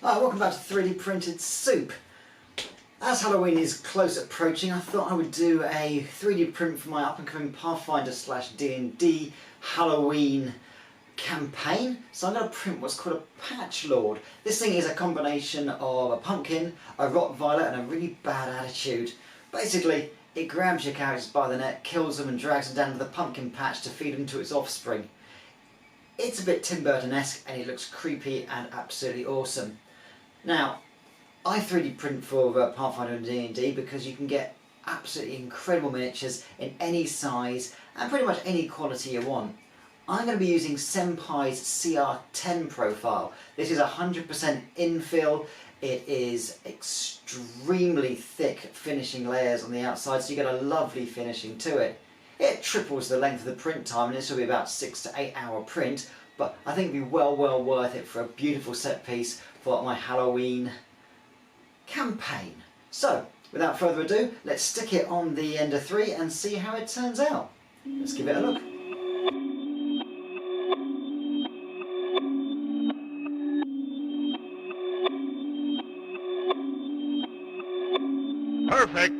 Hi, welcome back to 3D Printed Soup. As Halloween is close approaching, I thought I would do a 3D print for my up-and-coming Pathfinder / D&D Halloween campaign. So I'm going to print what's called a Patch Lord. This thing is a combination of a pumpkin, a Rottweiler and a really bad attitude. Basically, it grabs your characters by the neck, kills them and drags them down to the pumpkin patch to feed them to its offspring. It's a bit Tim Burton-esque and it looks creepy and absolutely awesome. Now, I 3D print for Pathfinder and D&D because you can get absolutely incredible miniatures in any size and pretty much any quality you want. I'm going to be using Senpai's CR10 profile. This is 100% infill. It is extremely thick finishing layers on the outside, so you get a lovely finishing to it. It triples the length of the print time, and this will be about 6 to 8 hour print, but I think it'll be well worth it for a beautiful set piece for my Halloween campaign. So, without further ado, let's stick it on the Ender 3 and see how it turns out. Let's give it a look. Perfect.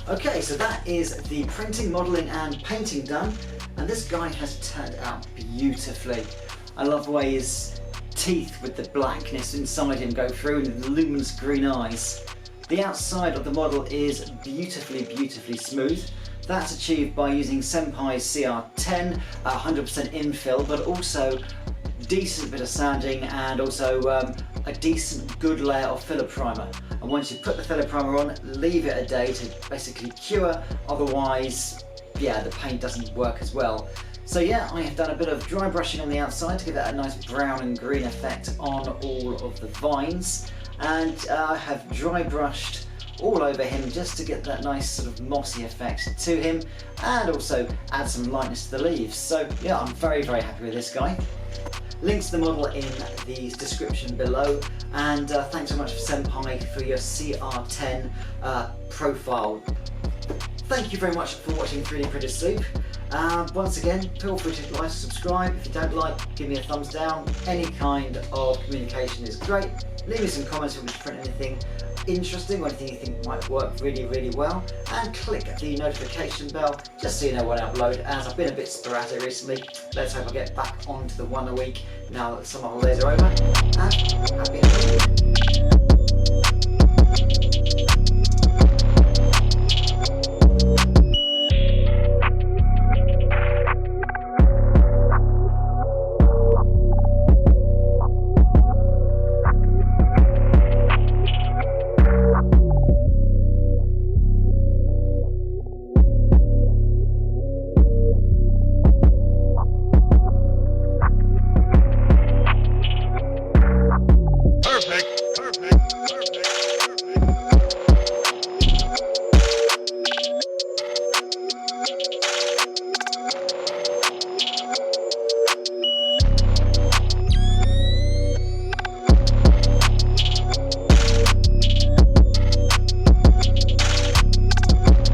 Okay, so that is the printing, modelling and painting done, and this guy has turned out beautifully. I love the way his teeth with the blackness inside him go through and the luminous green eyes. The outside of the model is beautifully, beautifully smooth. That's achieved by using Senpai's CR10, 100% infill, but also decent bit of sanding and also a decent good layer of filler primer. And once you put the filler primer on, leave it a day to basically cure, otherwise yeah, the paint doesn't work as well. So yeah, I have done a bit of dry brushing on the outside to give that a nice brown and green effect on all of the vines, and I have dry brushed all over him just to get that nice sort of mossy effect to him and also add some lightness to the leaves. So yeah, I'm very, very happy with this guy. Links to the model in the description below, and thanks so much for Senpai for your CR10 profile. Thank you very much for watching 3D Printed Soup. Once again, feel free to like and subscribe. If you don't like, give me a thumbs down. Any kind of communication is great. Leave me some comments if you want to print anything interesting or anything you think might work really, really well, and click the notification bell just so you know when I upload, as I've been a bit sporadic recently. Let's hope I get back onto the one a week now that the summer holidays are over, and happy Halloween.